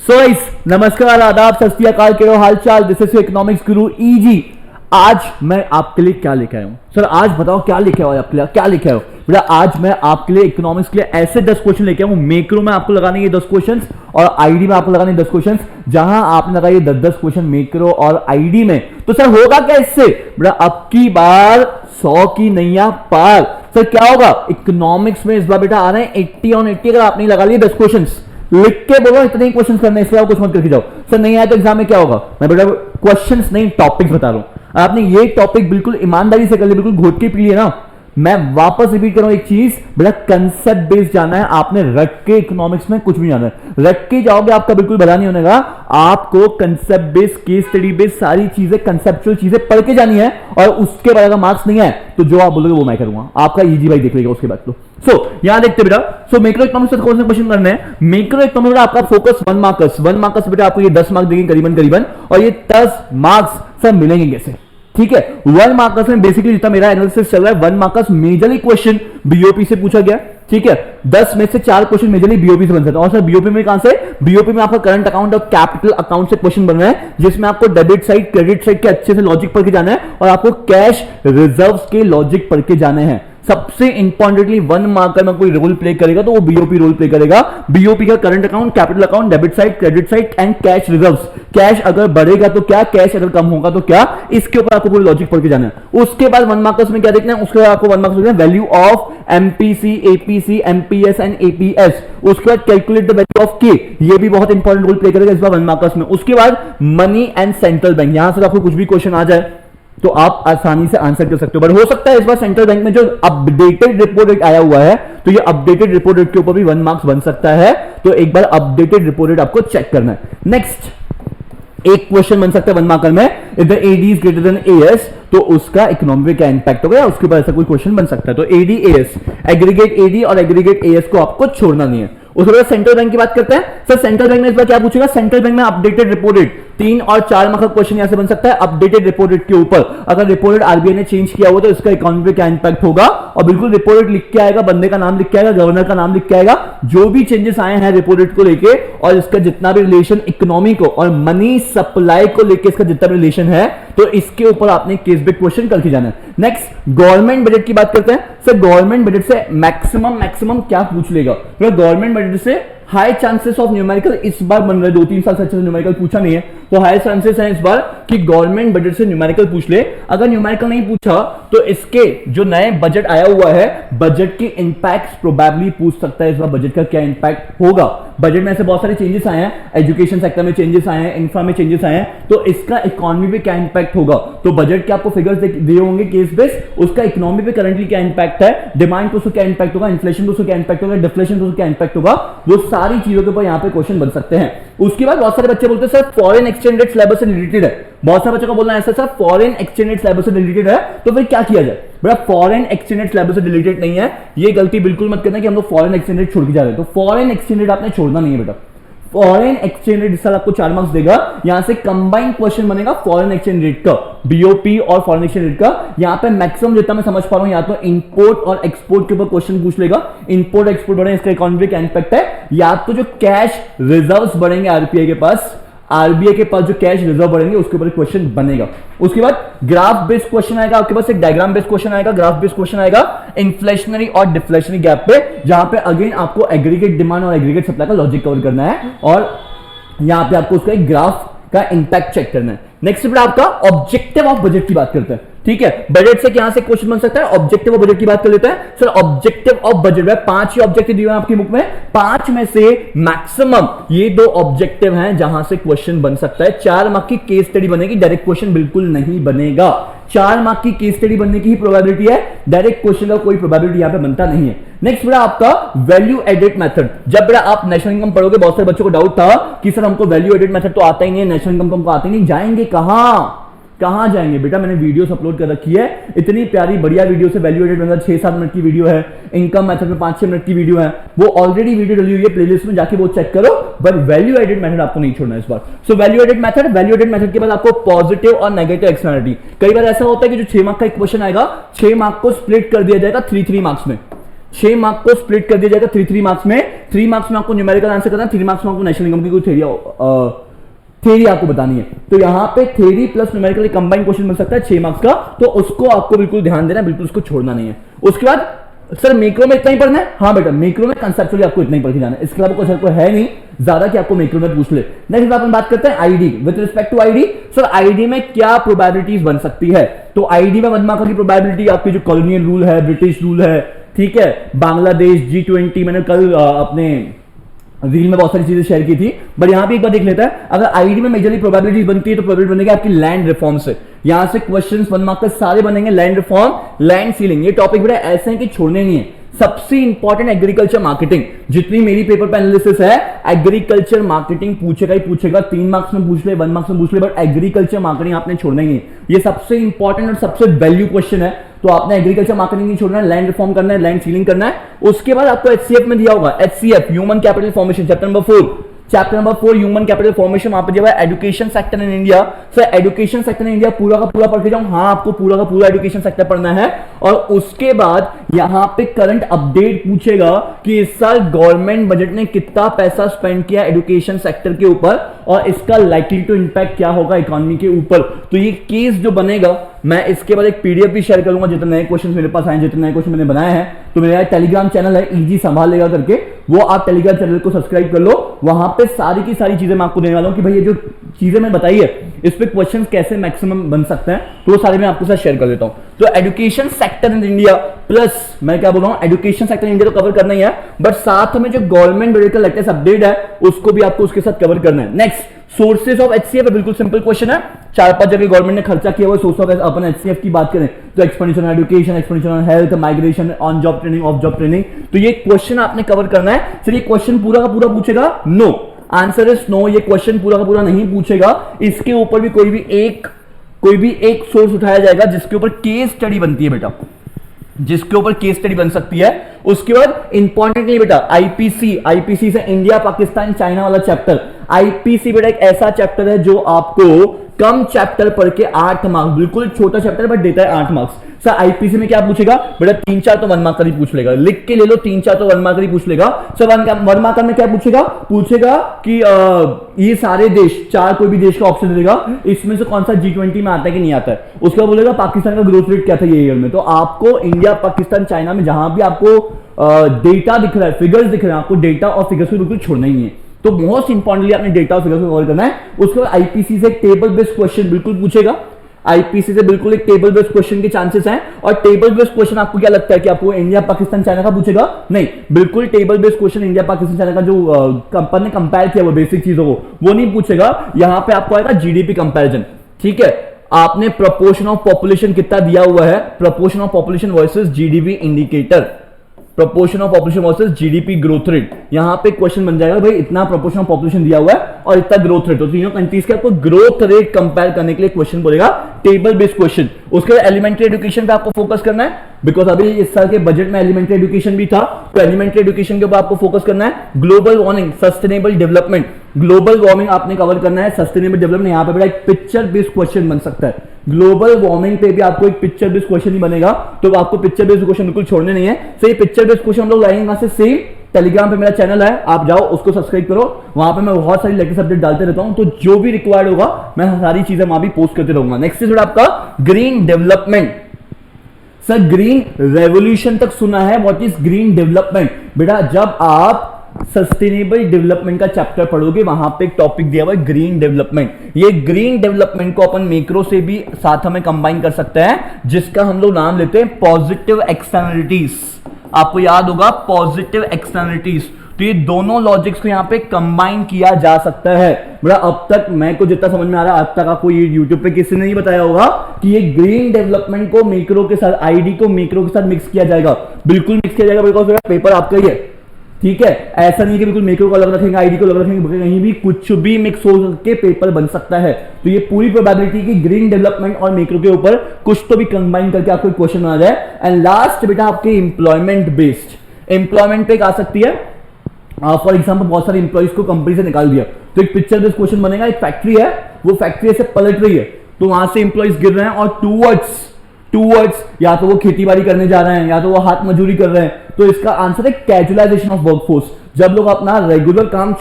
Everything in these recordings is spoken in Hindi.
नमस्कार, आदाब, सत श्री अकाल, केरो हाल चाल। This is economics Guru easy. आज मैं आपके लिए क्या लेके आया हूं सर? आज बताओ क्या लेके आया आपके लिए, क्या लेके आया बेटा? आज मैं आपके लिए इकोनॉमिक्स के लिए ऐसे 10 क्वेश्चन लेके आया हूं। मैक्रो में आपको लगाने ये 10 क्वेश्चन और आईडी में आपको लगाने 10 क्वेश्चन। जहां आपने लगाए 10-10 क्वेश्चन मैक्रो और आईडी में, तो सर होगा क्या इससे बेटा? अब की बार 100 की नैया पार। सर क्या होगा इकोनॉमिक्स में इस बार बेटा? आ रहे हैं 80 ऑन 80। अगर आपने लगा लिए 10 क्वेश्चन, लिख के बोलो इतने ही क्वेश्चन करने, इसलिए आप कुछ मत करके जाओ। सर नहीं आया तो एग्जाम में क्या होगा? मैं बेटा क्वेश्चंस नहीं टॉपिक बता रहा हूं। आपने ये टॉपिक बिल्कुल ईमानदारी से कर लिया, बिल्कुल घोट के पी लिया ना। मैं वापस रिपीट कर रहा हूं एक चीज, बेटा कंसेप्ट बेस्ड जाना है। आपने रट के इकोनॉमिक्स में कुछ भी जाना है, रट के जाओगे आपका बिल्कुल भला नहीं होगा। आपको concept based, case study based सारी चीजें, कंसेप्चुअल चीजें पढ़ के जानी है। और उसके बाद अगर मार्क्स नहीं है तो जो आप बोलोगे वो मैं करूंगा। आपका इजी भाई देख लेगा उसके बाद। तो यहां देखते बेटा, मैक्रो इकोनॉमिक्स से कौन से क्वेश्चन करने हैं? मैक्रो इकोनॉमिक्स में आपका फोकस 1 मार्क्स बेटा आपको ये 10 मार्क्स देंगे करीबन। और ये 10 मार्क्स सब मिलेंगे कैसे? ठीक है, 1 मार्कर्स में बेसिकली जितना मेरा एनालिसिस चल रहा है, 1 मार्कर्स मेजरली क्वेश्चन बीओपी से पूछा गया। ठीक है, 10 में से 4 क्वेश्चन मेजरली बीओपी से बन सकते हैं। और सर बीओपी में कहां से? बीओपी में आपका करंट अकाउंट और कैपिटल अकाउंट से क्वेश्चन बन रहे हैं, जिसमें आपको डेबिट साइड क्रेडिट साइड के अच्छे से लॉजिक पढ़ के जाना है और आपको कैश रिजर्व्स के लॉजिक पढ़ के जाने हैं। सबसे इंपॉर्टेंटली 1 मार्कर में कोई रोल प्ले करेगा तो वो बीओपी रोल प्ले करेगा। बीओपी का current account, capital account, debit side, credit side and cash reserves. Cash अगर बढ़ेगा तो क्या, कैश अगर कम होगा तो क्या, इसके ऊपर आपको पूरी लॉजिक पढ़ के जाना है। उसके बाद 1 मार्कर्स में क्या देखना है? उसके बाद आपको 1 मार्क्स में value of MPC, APC, MPS and APS. उसके बाद कैलकुलेट द वैल्यू ऑफ के, ये भी बहुत इंपॉर्टेंट रोल प्ले करेगा इस बार 1 मार्कर्स में। उसके बाद मनी एंड सेंट्रल बैंक। यहां से आपको कुछ भी क्वेश्चन आ जाए तो आप आसानी से आंसर कर सकते हो। बट हो सकता है इस बार सेंट्रल बैंक में जो अपडेटेड रिपोर्ट रेट आया हुआ है, तो ये अपडेटेड रिपोर्ट रेट के ऊपर भी 1 मार्क्स बन सकता है। तो एक बार अपडेटेड रिपोर्ट रेट आपको चेक करना है। नेक्स्ट एक क्वेश्चन बन सकता है 1 मार्कर में, if the AD is greater than AS, तो उसका इकोनॉमी पे क्या इंपैक्ट होगा, उसके ऊपर ऐसा कोई क्वेश्चन बन सकता है। तो एडी एएस, एग्रीगेट एडी और एग्रीगेट एएस को आपको छोड़ना नहीं है। उसके बाद सेंट्रल बैंक की बात करते हैं। सर सेंट्रल बैंक में इस बार क्या पूछेगा? सेंट्रल बैंक में अपडेटेड रिपोर्ट रेट 3 और 4 मार्क का क्वेश्चन यहां से बन सकता है अपडेटेड रिपोर्ट रेट के ऊपर। अगर रिपोर्ट रेट आरबीआई ने चेंज किया हुआ तो इसका इकोनॉमी पे क्या इंपैक्ट होगा, और बिल्कुल रिपोर्ट रेट लिख के आएगा, बंदे का नाम लिख के आएगा, गवर्नर का नाम लिख के आएगा, जो भी चेंजेस आए हैं रिपोर्ट रेट को लेके, और इसका जितना भी रिलेशन इकोनॉमी को और मनी सप्लाई को लेके इसका जितना भी रिलेशन है, तो इसके ऊपर आपने केस बेस्ड क्वेश्चन करके जाना है। नेक्स्ट गवर्नमेंट बजट की बात करते हैं। सर गवर्नमेंट बजट से मैक्सिमम क्या पूछ लेगा? गवर्नमेंट बजट से हाई चांसेस ऑफ न्यूमेरिकल इस बार बन रहे, 2-3 साल से अच्छे से न्यूमेरिकल पूछा नहीं है, तो हाई चांसेस है इस बार कि गवर्नमेंट बजट से न्यूमेरिकल पूछ ले। अगर न्यूमेरिकल नहीं पूछा तो इसके जो नए बजट आया हुआ है, बजट के इंपैक्ट प्रोबेबली पूछ सकता है इस बार, बजट का क्या इंपैक्ट होगा। बजट में ऐसे बहुत सारे चेंजेस आए हैं, एजुकेशन सेक्टर में चेंजेस आए हैं, इंफ्रा में चेंजेस आए हैं, तो इसका इकोनॉमी पे क्या इंपैक्ट होगा। तो बजट के आपको फिगर्स दिए होंगे केस बेस, उसका इकोनॉमी पे करंटली क्या इंपैक्ट है, डिमांड पे उसका क्या इंपैक्ट होगा, इन्फ्लेशन पे उसका क्या इंपैक्ट होगा, डिफ्लेशन पे उसका क्या इंपैक्ट होगा, वो सारी चीजों के ऊपर यहाँ पे क्वेश्चन बन सकते हैं। उसके बाद बहुत सारे बच्चे बोलते हैं sir foreign exchange rate syllabus से रिलेटेड है। बहुत सारे बच्चों का बोलना है ऐसा sir foreign exchange rate syllabus से रिलेटेड है, तो फिर क्या किया जाए? बेटा फॉरेन एक्सचेंज रेट सिलेबस से रिलेटेड नहीं है, ये गलती बिल्कुल मत करना कि हम लोग फॉरेन एक्सचेंज रेट छोड़ के जा रहे हैं। तो फॉरेन एक्सचेंज रेट आपने छोड़ना नहीं है बेटा। फॉरेन एक्सचेंज रेट इस साल आपको 4 मार्क्स देगा। यहां से कंबाइंड क्वेश्चन बनेगा फॉरेन एक्सचेंज रेट का, बीओपी और फॉरेन एक्सचेंज रेट का। यहां पे मैक्सिमम जितना मैं समझ पा रहा हूं, या तो इंपोर्ट और एक्सपोर्ट के ऊपर क्वेश्चन पूछ लेगा। इंपोर्ट एक्सपोर्ट बढ़े, इसका इकोनॉमी क्या इंपैक्ट है, या तो जो कैश रिजर्व्स बढ़ेंगे आरबीआई के पास, आरबीआई के पास जो कैश रिजर्व बढ़ेंगे उसके ऊपर क्वेश्चन बनेगा। उसके बाद ग्राफ बेस्ड क्वेश्चन आएगा आपके पास, एक डायग्राम बेस्ड क्वेश्चन आएगा, ग्राफ बेस्ड क्वेश्चन आएगा इन्फ्लेशनरी और डिफ्लेशनरी गैप पे, जहां पे अगेन आपको एग्रीगेट डिमांड और एग्रीगेट सप्लाई का लॉजिक कवर करना है, और यहां पे आपको उसका एक ग्राफ का इंपैक्ट चेक करना है। नेक्स्ट बेटा आपका ऑब्जेक्टिव ऑफ बजट की बात करते हैं। ठीक है, बजट से यहां से क्वेश्चन बन सकता है, ऑब्जेक्टिव ऑफ बजट की बात कर लेते हैं। सर ऑब्जेक्टिव ऑफ बजट में 5 ही ऑब्जेक्टिव दिए हैं आपकी बुक में, 5 में से मैक्सिमम ये 2 ऑब्जेक्टिव हैं जहां से क्वेश्चन बन सकता है। 4 मार्क की केस स्टडी बनेगी, डायरेक्ट क्वेश्चन बिल्कुल नहीं बनेगा। 4 मार्क की केस स्टडी बनने की ही प्रोबेबिलिटी है, डायरेक्ट क्वेश्चन का कोई प्रोबेबिलिटी यहां पे बनता नहीं है। नेक्स्ट बेटा आपका वैल्यू एडेड मेथड। जब बेटा आप नेशनल इनकम पढ़ोगे, बहुत सारे बच्चों को डाउट था कि सर हमको वैल्यू एडेड मेथड तो आता ही नहीं है, नेशनल इनकम तो हमको आता ही नहीं, जाएंगे कहां जाएंगे बेटा? मैंने वीडियोस अपलोड कर रखी है, इतनी प्यारी बढ़िया वीडियो से। वैल्यू एडेड मेथड 6-7 मिनट की वीडियो है, इनकम मेथड में 5-6 मिनट की वीडियो है, वो ऑलरेडी वीडियो डली हुई है प्लेलिस्ट में, जाके वो चेक करो। बट वैल्यू एडेड मेथड आपको नहीं छोड़ना इस बार। सो वैल्यू एडेड मेथड के बाद आपको पॉजिटिव और नेगेटिव एक्सटर्नलिटी। कई बार ऐसा होता है कि जो 6 मार्क का एक क्वेश्चन आएगा, 6 मार्क को स्प्लिट कर दिया जाएगा 3-3 मार्क्स में। 6 मार्क्स को स्प्लिट कर दिया जाएगा 3 मार्क्स में। 3 मार्क्स में आपको न्यूमेरिकल आंसर करना है, 3 मार्क्स में आपको नेशनल इनकम की कोई थ्योरी आपको बतानी है। तो यहां पे theory plus numerical combined question बन सकता है 6 मार्क्स का, तो उसको आपको बिल्कुल ध्यान देना है, बिल्कुल उसको छोड़ना नहीं है। उसके बाद सर मैक्रो में इतना ही पढ़ना है, हाँ बेटा मैक्रो में कंसेप्चुअली आपको इतना ही पढ़ के जाना है, इसके अलावा कुछ आपको है नहीं ज्यादा कि आपको मैक्रो में पूछ ले। नेक्स्ट अपन बात करते हैं ID. With respect to ID, sir ID में क्या प्रोबेबिलिटीज बन सकती है? तो आईडी में 1 मार्क की प्रोबेबिलिटी आपकी जो कॉलोनियल रूल है, ब्रिटिश रूल है, ठीक है, बांग्लादेश, G20, मैंने कल अपने रील में बहुत सारी चीजें शेयर की थी, बट यहां पे एक बार देख लेता है। अगर आईडी में मेजरली प्रोबेबिलिटीज बनती है तो प्रोबेबिलिटी बनेगी आपकी लैंड रिफॉर्म से। यहां से क्वेश्चंस 1 मार्क के सारे बनेंगे लैंड रिफॉर्म, लैंड सीलिंग। ये टॉपिक बेटा ऐसे हैं कि छोड़ने नहीं है। सबसे इंपॉर्टेंट एग्रीकल्चर मार्केटिंग, जितनी मेरी पेपर पे एनालिसिस है, एग्रीकल्चर मार्केटिंग पूछेगा ही पूछेगा। 3 मार्क्स में पूछ ले, 1 मार्क्स में पूछ ले, बट एग्रीकल्चर मार्केटिंग आपने छोड़ना ही है। ये सबसे इंपॉर्टेंट और सबसे वैल्यू क्वेश्चन है, तो आपने एग्रीकल्चर मार्केटिंग नहीं छोड़ना है, लैंड रिफॉर्म करना है, लैंड सीलिंग करना है। उसके बाद आपको एचसीएफ में दिया होगा, HCF human capital formation, chapter number 4 human capital formation, वहां पर दिया हुआ है education sector in India. Sir education sector in India पूरा का पूरा पढ़ के जाऊं? हाँ, आपको पूरा का पूरा एजुकेशन सेक्टर पढ़ना है। और उसके बाद यहां पे करंट अपडेट पूछेगा कि इस साल गवर्नमेंट बजट ने कितना पैसा स्पेंड किया एजुकेशन सेक्टर के ऊपर और इसका लाइकली टू इंपैक्ट क्या होगा इकोनॉमी के ऊपर। तो ये केस जो बनेगा, मैं इसके बाद एक पीडीएफ भी शेयर करूंगा, जितने नए क्वेश्चन मेरे पास आए, जितने नए क्वेश्चन मैंने बनाए हैं। तो मेरा टेलीग्राम चैनल है इजी संभाल लेगा करके, वो आप टेलीग्राम चैनल को सब्सक्राइब कर लो। वहां पे सारी की सारी चीजें मैं आपको देने वाला हूं कि भाई ये जो चीजें मैं बताई है इस पे क्वेश्चंस कैसे मैक्सिमम बन सकते हैं, तो वो सारे मैं आपके साथ शेयर कर देता हूं। तो education sector in India plus मैं क्या बोल रहा हूं, एजुकेशन सेक्टर इन इंडिया तो कवर करना ही है, बट साथ में जो गवर्नमेंट बजट का लेटेस्ट अपडेट है उसको भी आपको उसके साथ कवर करना है। नेक्स्ट सोर्सेज ऑफ एचसीएफ है, बिल्कुल सिंपल क्वेश्चन है। 4-5 जगह गवर्नमेंट ने खर्चा किया हुआ सोर्स ऑफ अपन एचसीएफ की बात करें तो expenditure on education, expenditure on health, migration, on job training, of job training. तो ये क्वेश्चन आपने कवर करना है। सर ये क्वेश्चन पूरा का पूरा पूछेगा? नो, आंसर इज नो, ये क्वेश्चन पूरा का पूरा नहीं पूछेगा। इसके ऊपर भी कोई भी एक सोर्स उठाया जाएगा जिसके ऊपर केस स्टडी बनती है बेटा, जिसके ऊपर केस स्टडी बन सकती है। उसके बाद इंपॉर्टेंटली बेटा आईपीसी से इंडिया पाकिस्तान चाइना वाला चैप्टर। आईपीसी बेटा एक ऐसा चैप्टर है जो आपको कम चैप्टर पढ़ के 8 मार्क्स, बिल्कुल छोटा चैप्टर बट देता है 8 मार्क्स। सर आईपीसी में क्या पूछेगा बेटा? 3-4 तो 1 मार्कर ही पूछ लेगा, लिख के ले लो, 3-4 तो 1 मार्कर ही पूछ लेगा। सर 1 मार्कर में क्या पूछेगा कि ये सारे देश, 4 कोई भी देश का ऑप्शन देगा, इसमें से कौन सा G20 में आता है कि नहीं आता है। उसके बाद बोलेगा पाकिस्तान का ग्रोथ रेट क्या था ये ईयर में। तो आपको इंडिया पाकिस्तान चाइना में जहां भी आपको डेटा दिख रहा है, फिगर्स दिख रहे हैं, आपको डेटा और फिगर्स को बिल्कुल छोड़ना ही है। तो मोस्ट इंपॉर्टेंटली आपने डेटा और फिगर्स को कवर करना है। उसके बाद आईपीसी से एक टेबल बेस्ड क्वेश्चन बिल्कुल पूछेगा, आईपीसी से बिल्कुल एक टेबल बेस्ड क्वेश्चन के चांसेस हैं। और टेबल बेस्ड क्वेश्चन आपको क्या लगता है कि आपको इंडिया पाकिस्तान चाइना का पूछेगा? नहीं, बिल्कुल table based question India Pakistan China का जो कंपनी ने कंपेयर किया वो बेसिक चीजों को, वो नहीं पूछेगा। यहां पे आपको आएगा जीडीपी कंपैरिजन, ठीक है। आपने प्रोपोर्शन ऑफ पॉपुलेशन कितना दिया हुआ है, proportion of population versus GDP indicator, proportion of population versus GDP growth rate. यहां पे क्वेश्चन बन जाएगा भाई इतना प्रोपोर्शन ऑफ पॉपुलेशन दिया हुआ है और इतना ग्रोथ रेट, तो तीनों कंट्रीज के आपको ग्रोथ रेट कंपेयर करने के लिए क्वेश्चन बोलेगा, टेबल बेस्ड क्वेश्चन। उसके बाद एलिमेंट्री एजुकेशन पे आपको फोकस करना है, बिकॉज अभी इस साल के बजट में एलिमेंट्री एजुकेशन भी था, तो एलिमेंट्री एजुकेशन के ऊपर आपको फोकस करना है। Global warming, sustainable development, global warming आपने कवर करना है, सस्टेनेबल डेवलपमेंट। यहां पे बड़ा एक पिक्चर बेस्ड क्वेश्चन बन सकता है। ग्लोबल वार्मिंग पे भी आपको एक पिक्चर बेस्ड क्वेश्चन ही बनेगा, तो आपको पिक्चर बेस्ड क्वेश्चन बिल्कुल छोड़ने नहीं है। तो ये पिक्चर बेस्ड क्वेश्चन हम लोग लाएंगे कहां से? सेम टेलीग्राम पे मेरा चैनल है, आप जाओ उसको सब्सक्राइब करो, वहां पे मैं बहुत सारी लेटेस्ट अपडेट डालते रहता हूं, तो जो भी रिक्वायर्ड होगा मैं सारी चीजें वहां भी पोस्ट करते रहूंगा। नेक्स्ट इज आपका green development. Sir green revolution तक सुना है, व्हाट इज ग्रीन डेवलपमेंट? बेटा जब आप सस्टेनेबल डेवलपमेंट का चैप्टर पढ़ोगे वहां पे एक टॉपिक दिया हुआ है ग्रीन डेवलपमेंट। ये ग्रीन डेवलपमेंट को अपन मैक्रो से भी साथ में कंबाइन कर सकते हैं, जिसका हम लोग नाम लेते हैं पॉजिटिव एक्सटर्नलिटीज। आपको याद होगा पॉजिटिव एक्सटर्नलिटीज। तो ये दोनों लॉजिक्स को यहां पे कंबाइन किया जा सकता है। बड़ा अब तक मैं को जितना समझ में आ रहा है, अब तक आपको ये यूट्यूब पे किसी ने नहीं बताया होगा कि ये ग्रीन डेवलपमेंट को मैक्रो के साथ, आईडी को मैक्रो के साथ मिक्स किया जाएगा। बिल्कुल मिक्स किया जाएगा, बिकॉज पेपर आपका ही है, ठीक है। ऐसा नहीं कि बिल्कुल मैक्रो को अलग रखेंगे, आईडी को अलग रखेंगे, कहीं भी कुछ भी मिक्स हो के पेपर बन सकता है। तो ये पूरी प्रोबेबिलिटी की ग्रीन डेवलपमेंट और मैक्रो के ऊपर कुछ तो भी कंबाइन करके आपको क्वेश्चन बना जाए। एंड लास्ट बेटा आपके एम्प्लॉयमेंट बेस्ड, एम्प्लॉयमेंट पे आ सकती है। फॉर एग्जाम्पल बहुत सारे इंप्लॉइज को कंपनी से निकाल दिया, तो एक पिक्चर बेस्ड क्वेश्चन बनेगा। एक फैक्ट्री है, वो फैक्ट्री ऐसे पलट रही है, तो वहां से इंप्लॉइज गिर रहे हैं और टूवर्ड्स या तो वो खेती बाड़ी करने जा रहे हैं या तो वो हाथ मजदूरी कर रहे हैं, तो इसका आंसर है कैजुअलाइजेशन ऑफ वर्कफोर्स। जब लोग अपना रेगुलर काम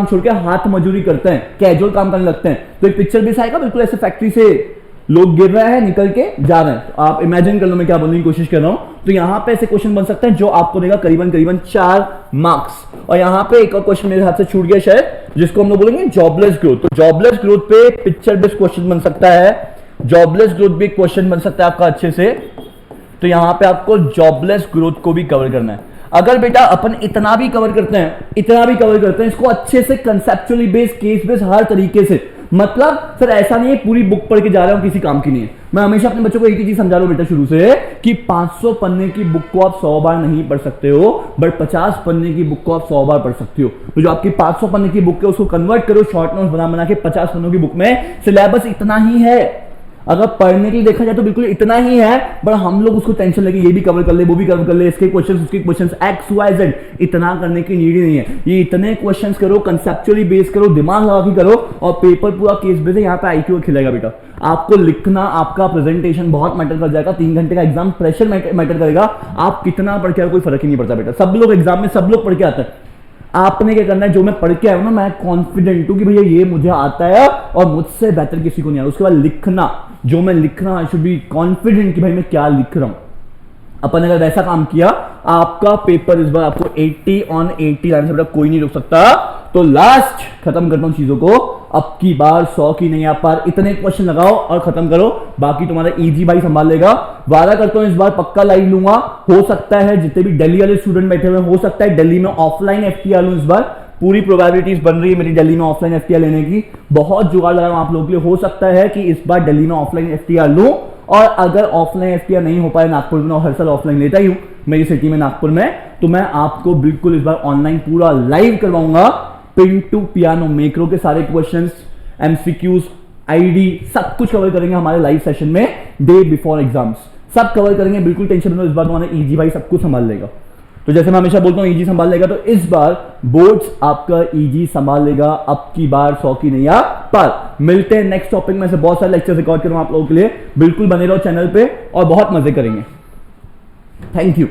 छोड़ के हाथ मजदूरी करते हैं, कैजुअल काम करने लगते हैं, तो एक पिक्चर भी आएगा बिल्कुल ऐसे फैक्ट्री से लोग गिर रहे हैं, निकल के जा रहे हैं। तो आप इमेजिन कर लो मैं क्या बोलने की कोशिश कर रहा हूं। तो यहां पे ऐसे क्वेश्चन बन सकते हैं जो आपको देगा करीबन 4 मार्क्स। और यहां पे एक और क्वेश्चन मेरे हाथ से छूट गया शायद, जिसको हम लोग बोलेंगे जॉबलेस ग्रोथ। तो जॉबलेस ग्रोथ पे पिक्चर बेस्ड क्वेश्चन बन सकता है, जॉबलेस ग्रोथ भी क्वेश्चन बन सकता है आपका अच्छे से। तो यहां पे आपको जॉबलेस ग्रोथ को भी कवर करना है। अगर बेटा अपन इतना भी कवर करते हैं इसको अच्छे से कंसेप्चुअली बेस्ड, केस बेस्ड, हर तरीके से, मतलब सर ऐसा नहीं है पूरी बुक पढ़ के जा रहा हूं, किसी काम की नहीं है। मैं हमेशा अपने बच्चों को एक ही चीज समझा रहा हूं बेटा शुरू से, कि 500 पन्ने की बुक को आप 100 बार नहीं पढ़ सकते हो, बट 50 पन्ने की बुक को आप 100 बार पढ़ सकते हो। तो जो आपकी 500 पन्ने की बुक है उसको कन्वर्ट करो शॉर्ट नोट्स बना के 50 पन्नों की बुक में। सिलेबस इतना ही है, अगर पढ़ने के लिए देखा जाए तो बिल्कुल इतना ही है, पर हम लोग उसको टेंशन लेके ये भी कवर कर ले, वो भी कवर कर ले, इसके क्वेश्चंस उसके क्वेश्चंस, एक्स वाई जेड, इतना करने की नीड ही नहीं है। ये इतने क्वेश्चंस करो, कंसेप्चुअली बेस करो, दिमाग लगा के करो, और पेपर पूरा केस बेस है। यहाँ पे आईक्यू खिलेगा बेटा। आपको लिखना, आपका प्रेजेंटेशन बहुत मैटर कर जाएगा। 3 घंटे का एग्जाम, प्रेशर मैटर करेगा। आप कितना पढ़ के, कोई फर्क ही नहीं पड़ता बेटा। सब लोग एग्जाम में सब लोग पढ़ के आते हैं। आपने क्या करना है, जो मैं पढ़ के आया हूं ना, मैं कॉन्फिडेंट हूं कि भैया ये मुझे आता है और मुझसे बेहतर किसी को नहीं आता। उसके बाद लिखना, जो मैं लिख रहा हूं, आई शुड बी कॉन्फिडेंट कि भाई मैं क्या लिख रहा हूं। अपन अगर वैसा काम किया, आपका पेपर इस बार आपको 80 on 80 लाने से बेटा कोई नहीं रोक सकता। तो लास्ट खत्म करता हूं चीजों को, अब की बार 100 की नहीं, आप पार इतने क्वेश्चन लगाओ और खत्म करो, बाकी तुम्हारा इजी भाई संभाल लेगा। वादा करता हूं इस बार पक्का लाइव लूंगा। हो सकता है जितने भी दिल्ली वाले स्टूडेंट बैठे हुए, हो सकता है दिल्ली में ऑफलाइन एफटीआर लूं इस बार। पूरी प्रोबेबिलिटीज बन रही है मेरी दिल्ली में ऑफलाइन एफटीआर लेने की। बहुत जुगाड़ लगा आप लोगों के लिए। हो सकता है कि इस बार दिल्ली में ऑफलाइन एफटीआर लूं, और अगर ऑफलाइन एफटीआर नहीं हो पाए नागपुर में, हर साल ऑफलाइन लेता ही हूं मेरी सिटी में नागपुर में, तो मैं आपको बिल्कुल इस बार ऑनलाइन पूरा लाइव करवाऊंगा। पिन टू पियानो, मैक्रो के सारे क्वेश्चंस, एमसीक्यूज, आईडी, सब कुछ कवर करेंगे हमारे लाइव सेशन में डे बिफोर एग्जाम्स। सब कवर करेंगे, बिल्कुल टेंशन मत लो। इस बार तुम्हारा इजी भाई सब कुछ संभाल लेगा। तो जैसे मैं हमेशा बोलता हूं इजी संभाल लेगा, तो इस बार बोर्ड्स आपका इजी संभाल लेगा। अब की बार 100 की नहीं पर। मिलते हैं नेक्स्ट टॉपिक में। से बहुत सारे लेक्चर रिकॉर्ड करूंगा आप लोगों के लिए। बिल्कुल बने रहो चैनल पे और बहुत मजे करेंगे। Thank you.